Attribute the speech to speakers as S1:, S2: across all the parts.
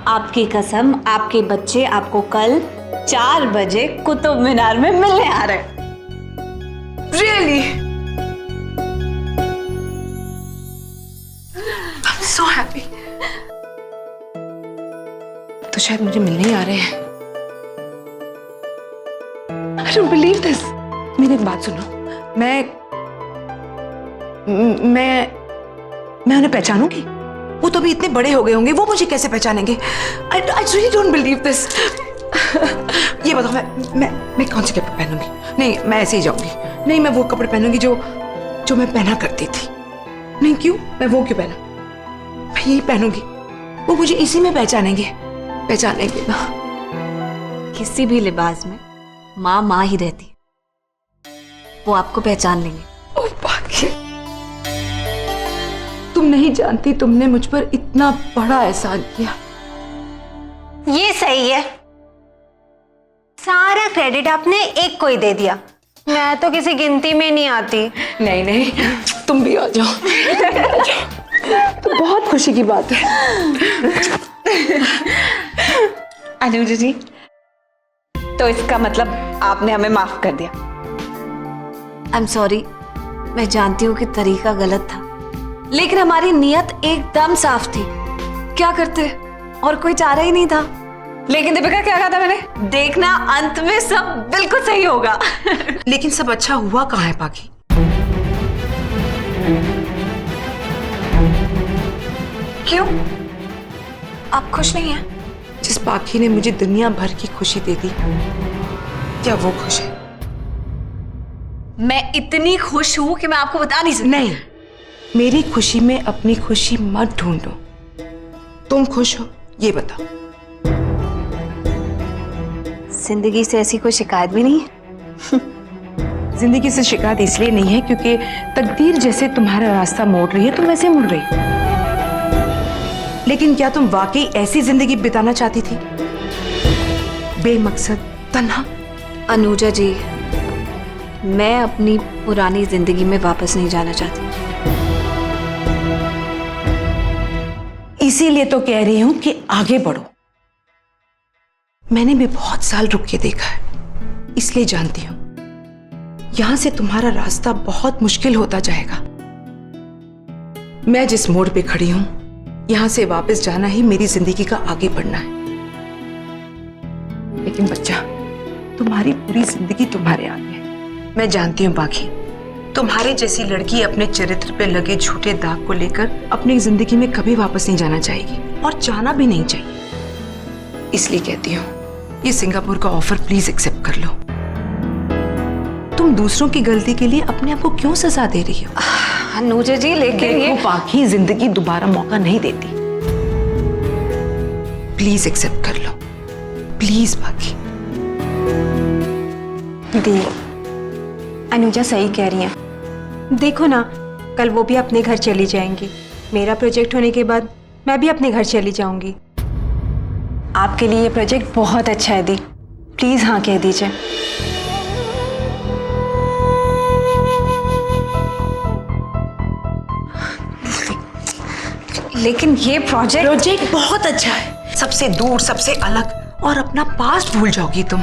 S1: आपकी कसम, आपके बच्चे आपको कल 4 बजे कुतुब मीनार में मिलने आ रहे हैं।
S2: Really? I'm so happy. तो शायद मुझे मिलने ही आ रहे हैं। I don't believe this. मेरी एक बात सुनो, मैं उन्हें पहचानूंगी? वो तो अभी इतने बड़े हो गए होंगे, वो मुझे कैसे पहचानेंगे? I really don't believe this. ये बताओ, मैं कौन से कपड़े पहनूंगी? नहीं, मैं ऐसे ही जाऊंगी। नहीं, मैं वो कपड़े पहनूंगी जो मैं पहना करती थी। नहीं, क्यों? मैं वो क्यों पहना? मैं यही पहनूंगी, वो मुझे इसी में पहचानेंगे ना।
S1: किसी भी लिबास में माँ माँ ही रहती है, वो आपको पहचान लेंगे।
S2: ओह भाग्य, तुम नहीं जानती, तुमने मुझ पर इतना बड़ा एहसान किया।
S3: ये सही है, सारा क्रेडिट आपने एक को ही दे दिया। मैं तो किसी गिनती में नहीं आती।
S2: नहीं, तुम भी आ जाओ। तो बहुत खुशी की बात है।
S1: अनुजा जी, तो इसका मतलब आपने हमें माफ कर दिया। आई एम सॉरी, मैं जानती हूँ कि तरीका गलत था, लेकिन हमारी नियत एकदम साफ थी। क्या करते, और कोई चारा ही नहीं था। लेकिन दीपिका, क्या कहा था मैंने? देखना, अंत में सब बिल्कुल सही होगा।
S2: लेकिन सब अच्छा हुआ कहाँ है पाखी?
S1: क्यों, आप खुश नहीं हैं?
S2: जिस पाखी ने मुझे दुनिया भर की खुशी दे दी, क्या वो खुश है?
S1: मैं इतनी खुश हूं कि मैं आपको बता नहीं सकती।
S2: नहीं, मेरी खुशी में अपनी खुशी मत ढूंढो। तुम खुश हो, ये बताओ।
S1: जिंदगी से ऐसी कोई शिकायत भी नहीं है।
S2: जिंदगी से शिकायत इसलिए नहीं है क्योंकि तकदीर जैसे तुम्हारा रास्ता मोड़ रही है, तुम वैसे मुड़ रही। लेकिन क्या तुम वाकई ऐसी जिंदगी बिताना चाहती थी, बेमकसद, तन्हा?
S1: अनुजा जी, मैं अपनी पुरानी जिंदगी में वापस नहीं जाना चाहती।
S2: इसीलिए तो कह रही हूं कि आगे बढ़ो। मैंने भी बहुत साल रुक के देखा है, इसलिए जानती हूं यहां से तुम्हारा रास्ता बहुत मुश्किल होता जाएगा। मैं जिस मोड़ पे खड़ी हूं, यहां से वापस जाना ही मेरी जिंदगी का आगे बढ़ना है। लेकिन बच्चा, तुम्हारी पूरी जिंदगी तुम्हारे आगे है। मैं जानती हूं बाकी, तुम्हारे जैसी लड़की अपने चरित्र पे लगे झूठे दाग को लेकर अपनी जिंदगी में कभी वापस नहीं जाना चाहेगी, और जाना भी नहीं चाहिए। इसलिए कहती हूँ, ये सिंगापुर का ऑफर प्लीज एक्सेप्ट कर लो। तुम दूसरों की गलती के लिए अपने आप को क्यों सजा दे रही हो?
S1: अनुजा जी, लेकिन ये
S2: पाखी जिंदगी दोबारा मौका नहीं देती। प्लीज एक्सेप्ट कर लो, प्लीज पाखी।
S3: दी, अनुजा सही कह रही हैं। देखो ना, कल वो भी अपने घर चली जाएंगी। मेरा प्रोजेक्ट होने के बाद मैं भी अपने घर चली जाऊंगी। आपके लिए ये प्रोजेक्ट बहुत अच्छा है दी, प्लीज हाँ कह दीजिए।
S1: लेकिन ये प्रोजेक्ट
S2: बहुत अच्छा है, सबसे दूर, सबसे अलग, और अपना पास्ट भूल जाओगी तुम।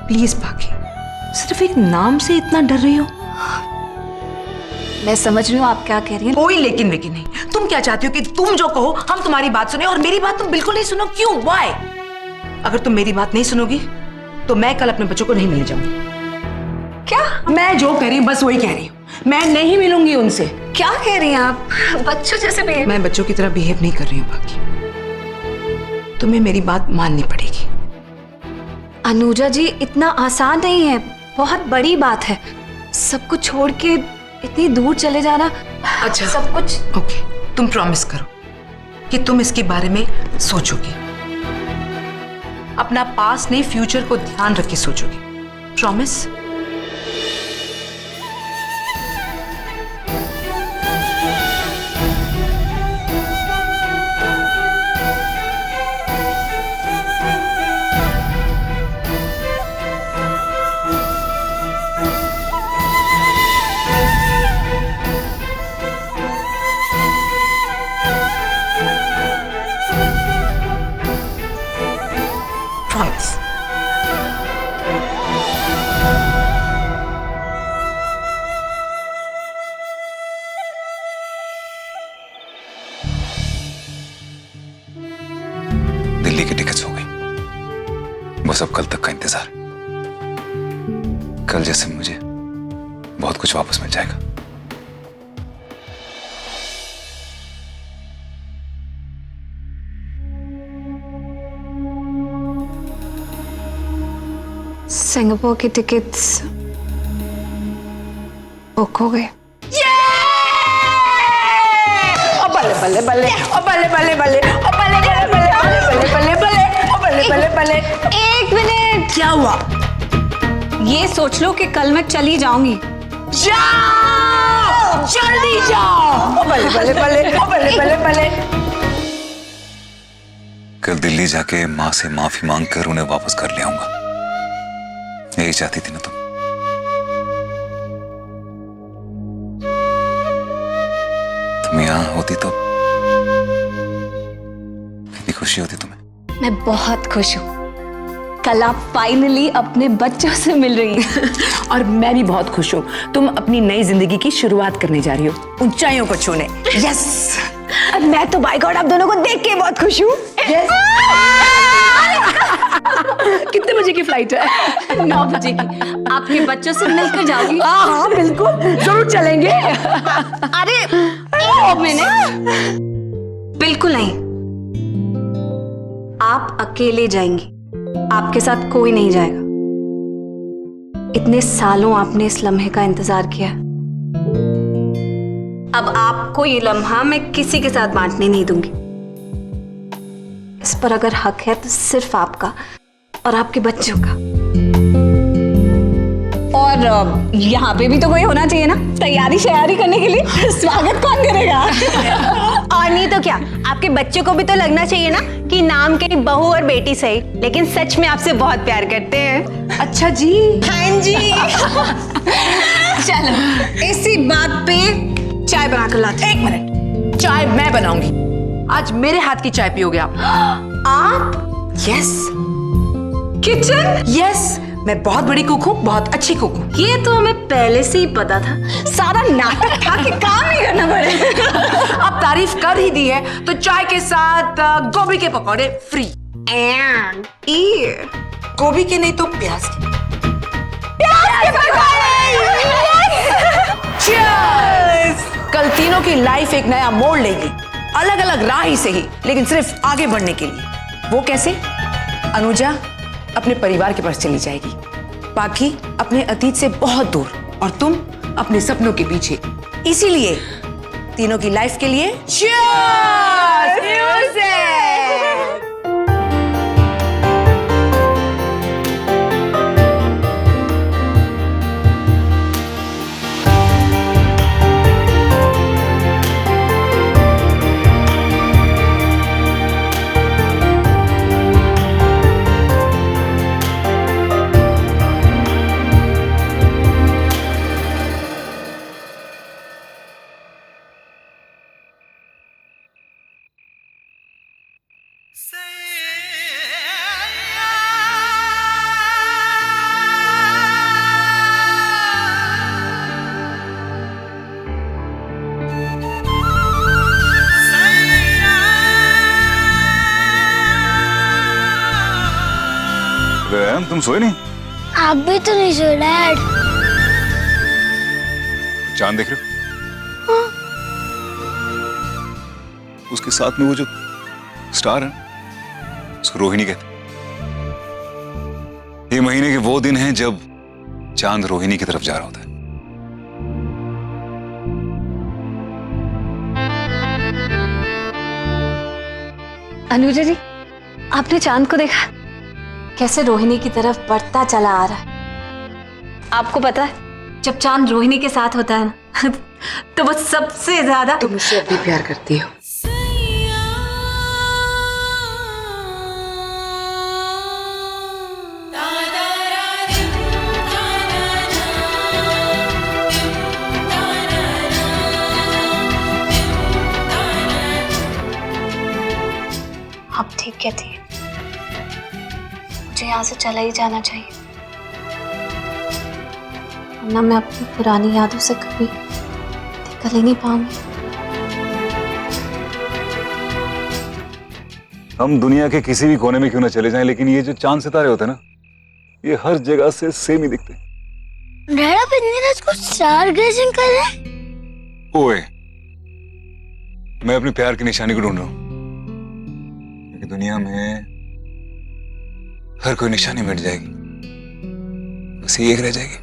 S2: प्लीज पाखी, सिर्फ एक नाम से इतना डर रही हो?
S1: मैं समझ रही हूँ आप क्या कह रही हैं।
S2: कोई लेकिन नहीं। तुम क्या चाहती हो कि तुम जो कहो हम तुम्हारी बात सुने, और मेरी बात तुम बिल्कुल नहीं सुनो? क्यों? व्हाई? अगर तुम मेरी बात नहीं सुनोगी तो मैं कल अपने बच्चों को नहीं मिलने जाऊंगी।
S1: क्या?
S2: मैं जो कह रही हूँ बस वही कह रही हूँ, मैं नहीं मिलूंगी उनसे।
S1: क्या कह रही हैं आप? बच्चों जैसे बिहेव।
S2: मैं बच्चों की तरह बिहेव नहीं कर रही हूँ बाकी, तुम्हें मेरी बात माननी पड़ेगी।
S1: अनुजा जी, इतना आसान नहीं है, बहुत बड़ी बात है। सब कुछ छोड़ के इतनी दूर चले जाना।
S2: अच्छा,
S1: सब कुछ।
S2: ओके, तुम प्रॉमिस करो कि तुम इसके बारे में सोचोगी, अपना पास्ट नहीं फ्यूचर को ध्यान रख के सोचोगी। प्रॉमिस?
S4: टिकट्स हो गई, बस अब कल तक का इंतजार। कल जैसे मुझे बहुत कुछ वापस मिल जाएगा।
S1: सिंगापुर की टिकट्स बुक हो गए।
S2: बल्ले बल्ले बल्ले बल्ले बल्ले बल्ले बल्ले बल्ले बल्ले बल्ले बल्ले बल्ले बल्ले।
S1: एक मिनट,
S2: क्या हुआ?
S1: ये सोच लो कि कल मैं चली जाऊंगी।
S2: जाओ, जल्दी जाओ। बल्ले बल्ले बल्ले बल्ले बल्ले बल्ले।
S4: कल दिल्ली जाके माँ से माफी मांगकर उन्हें वापस कर ले आऊंगा। यही चाहती थी ना तुम? तुम यहाँ होती तो कितनी खुशी होती तुम्हें।
S1: मैं बहुत खुश हूँ। कल आप फाइनली अपने बच्चों से मिल रही हैं।
S2: और मैं भी बहुत खुश हूँ। तुम अपनी नई जिंदगी की शुरुआत करने जा रही हो, ऊंचाइयों को छूने। यस।
S3: और मैं तो बाय गॉड आप दोनों को देख के बहुत खुश हूँ।
S2: कितने बजे की फ्लाइट है?
S1: 9 बजे की। आपके बच्चों से मिलकर जाओगी?
S2: हाँ बिल्कुल, जरूर चलेंगे।
S1: अरे एक मिनट, बिल्कुल नहीं। आप अकेले जाएंगी, आपके साथ कोई नहीं जाएगा। इतने सालों आपने इस लम्हे का इंतजार किया, अब आपको ये लम्हा मैं किसी के साथ बांटने नहीं दूंगी। इस पर अगर हक है तो सिर्फ आपका और आपके बच्चों का। और यहाँ पे भी तो कोई होना चाहिए ना, तैयारी करने के लिए। स्वागत कौन करेगा?
S3: और नहीं तो क्या, आपके बच्चों को भी तो लगना चाहिए ना कि नाम के बहू और बेटी सही, लेकिन सच में आपसे बहुत प्यार करते हैं।
S2: अच्छा जी।
S3: हाँ जी।
S1: चलो इसी बात पे चाय बनाकर लाते।
S2: 1 मिनट, चाय मैं बनाऊंगी। आज मेरे हाथ की चाय पियोगे आप?
S1: आप
S2: यस
S1: किचन?
S2: यस, मैं बहुत बड़ी कुक हूँ, बहुत अच्छी कुक हूँ।
S1: ये तो हमें पहले से ही पता था। सारा नाटक था कि काम नहीं करना पड़े।
S2: अब तारीफ कर ही दी है तो चाय के साथ गोभी के पकौड़े फ्री। गोभी के नहीं तो प्याज के। Cheers! कल तीनों की लाइफ एक नया मोड़ लेगी, अलग अलग राह ही से ही, लेकिन सिर्फ आगे बढ़ने के लिए। वो कैसे? अनुजा अपने परिवार के पास चली जाएगी, बाकी अपने अतीत से बहुत दूर, और तुम अपने सपनों के पीछे। इसीलिए तीनों की लाइफ के लिए Cheers! Music!
S4: तुम सोए नहीं?
S5: आप भी तो नहीं सोए डैड।
S4: चांद देख रहे हो? उसके साथ में वो जो स्टार है, उसको रोहिणी कहते। ये महीने के वो दिन हैं जब चांद रोहिणी की तरफ जा रहा होता है।
S1: अनुजा जी, आपने चांद को देखा कैसे रोहिणी की तरफ बढ़ता चला आ रहा है? आपको पता है जब चांद रोहिणी के साथ होता है ना तो वो सबसे ज्यादा।
S2: तुम मुझसे अभी प्यार करती हो?
S1: आप ठीक कहती हैं, मुझे यहाँ से चला ही जाना चाहिए, वरना मैं अपनी पुरानी यादों से कभी निकल ही नहीं पाऊंगी।
S4: हम दुनिया के किसी भी कोने में क्यों ना चले जाएं, लेकिन ये जो चांद सितारे होते हैं ना, ये हर जगह से सेम ही दिखते हैं।
S5: डैड आप इतनी रात को स्टार गेजिंग कर रहे हैं?
S4: ओए, मैं अपने प्यार की निशानी को ढूंढ रहा हूं, क्योंकि दुनिया में हर कोई निशानी मिट जाएगी, बस ये एक रह जाएगी।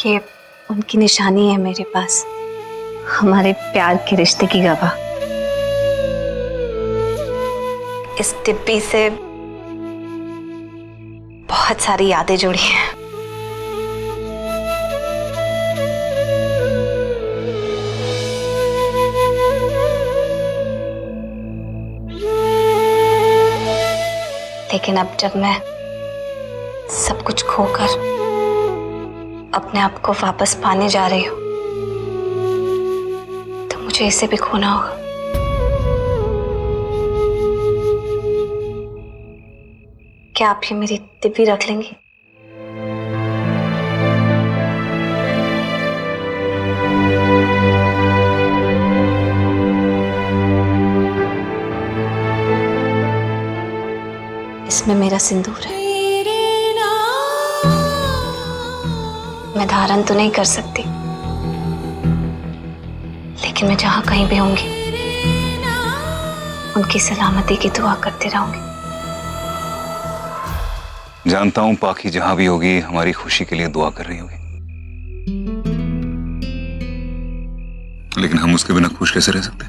S1: ये उनकी निशानी है मेरे पास, हमारे प्यार के रिश्ते की गवाह। इस डिब्बी से बहुत सारी यादें जुड़ी हैं। लेकिन अब जब मैं सब कुछ खोकर अपने आप को वापस पाने जा रही हूं, तो मुझे इसे भी खोना होगा। क्या आप ये मेरी डिब्बी रख लेंगी? इसमें मेरा सिंदूर है। मैं धारण तो नहीं कर सकती, लेकिन मैं जहां कहीं भी होंगी उनकी सलामती की दुआ करती रहूंगी।
S4: जानता हूं पाखी जहां भी होगी हमारी खुशी के लिए दुआ कर रही होगी, लेकिन हम उसके बिना खुश कैसे रह सकते?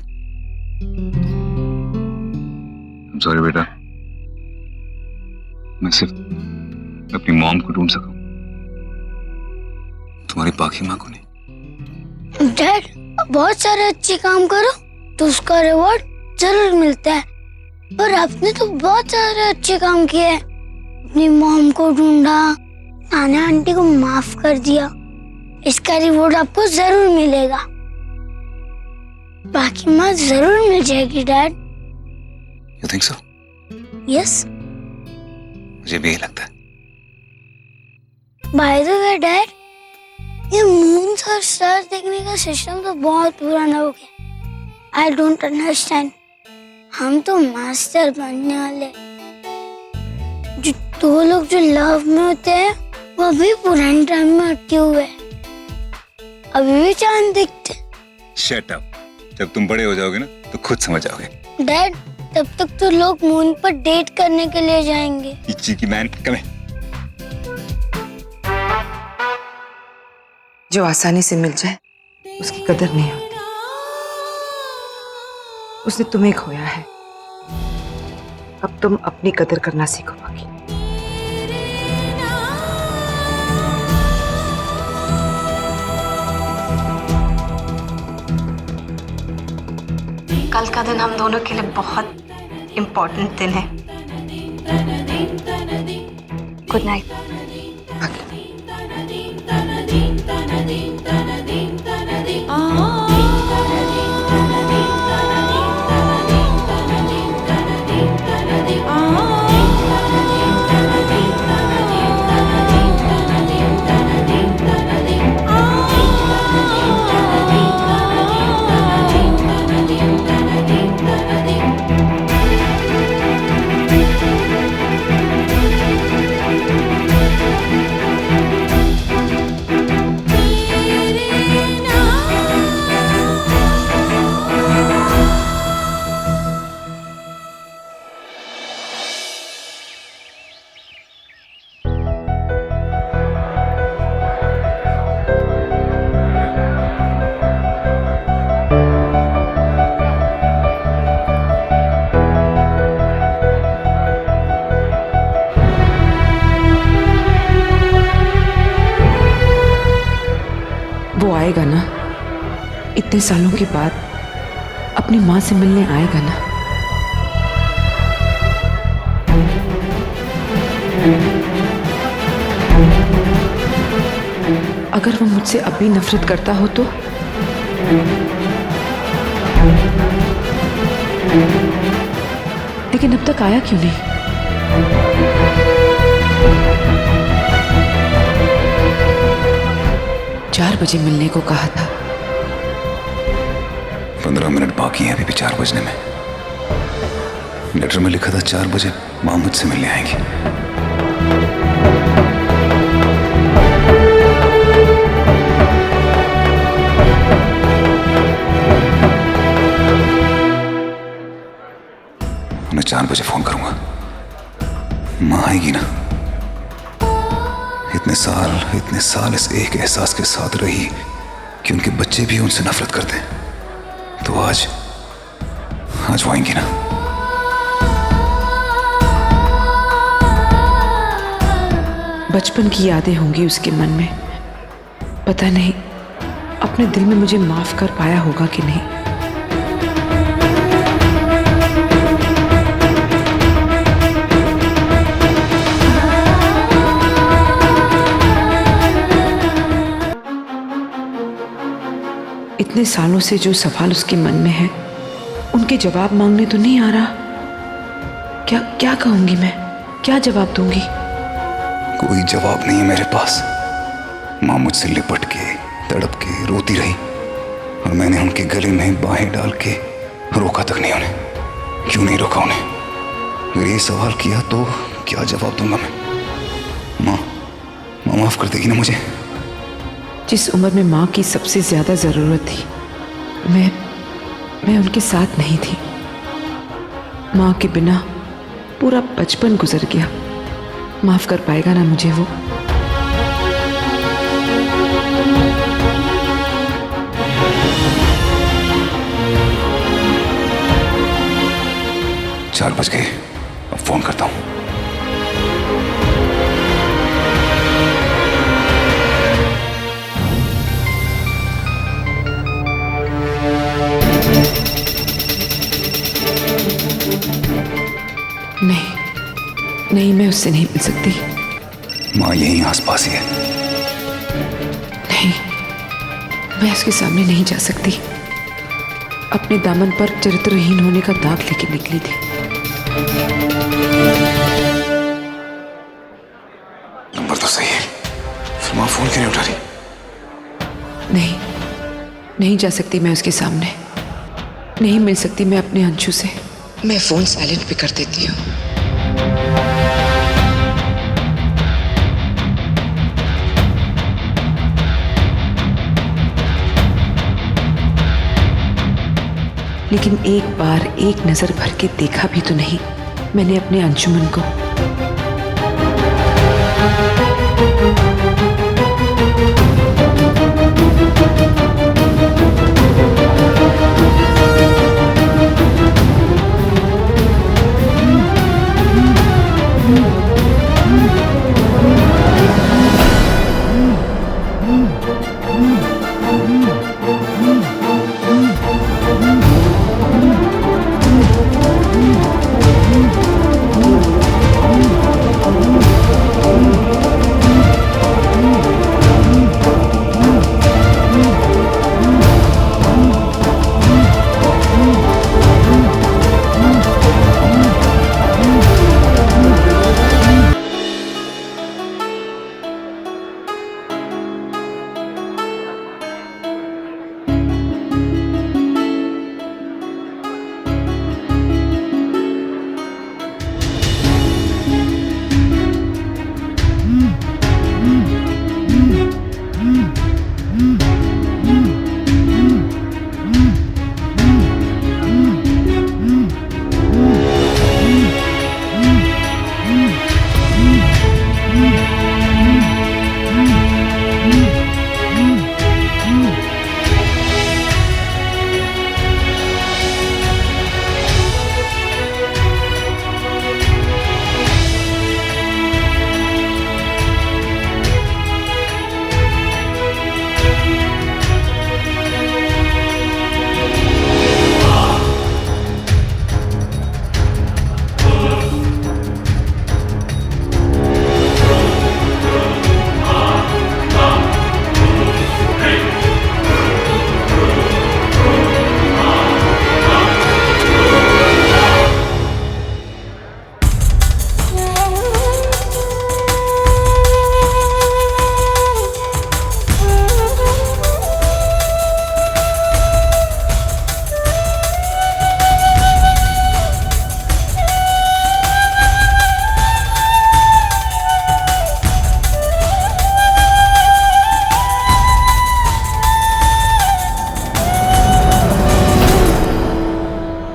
S4: सॉरी बेटा, मैं सिर्फ अपनी मॉम को ढूंढ सका, तुम्हारी पाखी मां को नहीं।
S5: डैड बहुत सारे अच्छे काम करो तो उसका रिवॉर्ड जरूर मिलता है, और आपने तो बहुत सारे अच्छे काम किए हैं। अपनी मॉम को ढूंढा, नाना आंटी को माफ कर दिया, इसका रिवॉर्ड आपको जरूर मिलेगा। बाकी माँ जरूर मिल जाएगी dad.
S4: You think so?
S5: Yes.
S4: मुझे भी यही लगता है।
S5: बाय द वे डैड, ये मून्स और स्टार्स देखने का सिस्टम तो बहुत पुराना हो गया। I don't understand. हम तो मास्टर बनने वाले। जो दो लोग जो लव में होते हैं वो अभी पुराने टाइम में अटके हुए हैं, अभी भी चांद दिखते।
S4: शट अप, जब तुम बड़े हो जाओगे ना तो खुद समझ आओगे।
S5: डैड तब तक तो लोग मून पर डेट करने के लिए जाएंगे।
S4: की मैन कम है।
S2: जो आसानी से मिल जाए उसकी कदर नहीं होती। उसने तुम्हें खोया है, अब तुम अपनी कदर करना सीखो बाकी।
S1: कल का दिन हम दोनों के लिए बहुत इम्पोर्टेंट दिन है। Good night.
S2: वो आएगा ना, इतने सालों के बाद अपनी माँ से मिलने आएगा ना। अगर वो मुझसे अभी नफरत करता हो तो लेकिन अब तक आया क्यों नहीं? 4 बजे मिलने को कहा था।
S4: 15 मिनट बाकी है अभी भी 4 बजने में। लेटर में लिखा था 4 बजे माँ मुझसे मिलने आएंगी। उन्हें 4 बजे फोन करूंगा। माँ आएगी ना। इतने साल इस एक एहसास के साथ रही कि उनके बच्चे भी उनसे नफरत करते हैं, तो आज वो आएंगी ना।
S2: बचपन की यादें होंगी उसके मन में। पता नहीं अपने दिल में मुझे माफ कर पाया होगा कि नहीं। इतने सालों से जो सवाल उसके मन में है, उनके जवाब मांगने तो नहीं आ रहा। क्या कहूंगी मैं? क्या जवाब दूंगी?
S4: कोई जवाब नहीं है मेरे पास। माँ मुझसे लिपट के तड़प के रोती रही और मैंने उनके गले में बाहें डाल के रोका तक नहीं उन्हें। क्यों नहीं रोका उन्हें? अगर ये सवाल किया तो क्या जवाब दूंगा मैं? माँ माफ कर देगी ना मुझे?
S2: जिस उम्र में माँ की सबसे ज्यादा जरूरत थी, मैं उनके साथ नहीं थी। माँ के बिना पूरा बचपन गुजर गया। माफ कर पाएगा ना मुझे वो?
S4: चार बज गए, अब फोन करता हूं।
S2: नहीं, मैं उससे नहीं मिल सकती।
S4: माँ यहीं आसपास ही है।
S2: नहीं, मैं उसके सामने नहीं जा सकती। अपने दामन पर चरित्रहीन होने का दाग लेके निकली थी।
S4: नंबर तो सही है, फिर माँ फोन क्यों नहीं उठा रही?
S2: नहीं जा सकती मैं उसके सामने। नहीं मिल सकती मैं अपने अंशु से। मैं फोन साइलेंट पे कर देती हूँ। लेकिन एक बार एक नजर भर के देखा भी तो नहीं मैंने अपने अंशुमन को।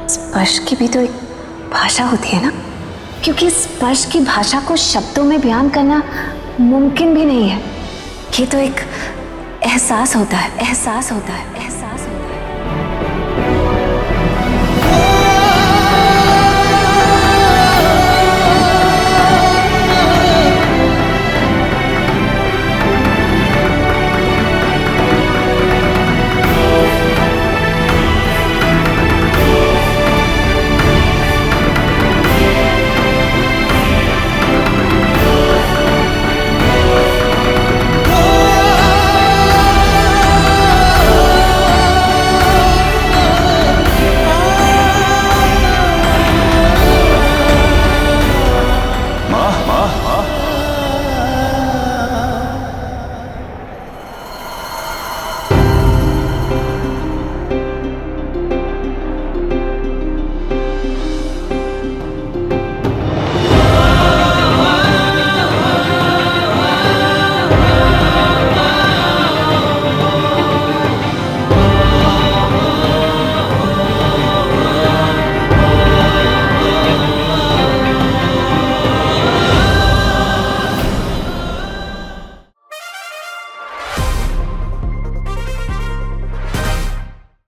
S1: स्पर्श की भी तो एक भाषा होती है ना, क्योंकि स्पर्श की भाषा को शब्दों में बयान करना मुमकिन भी नहीं है। ये तो एक एहसास होता है, एहसास होता है, एहसास।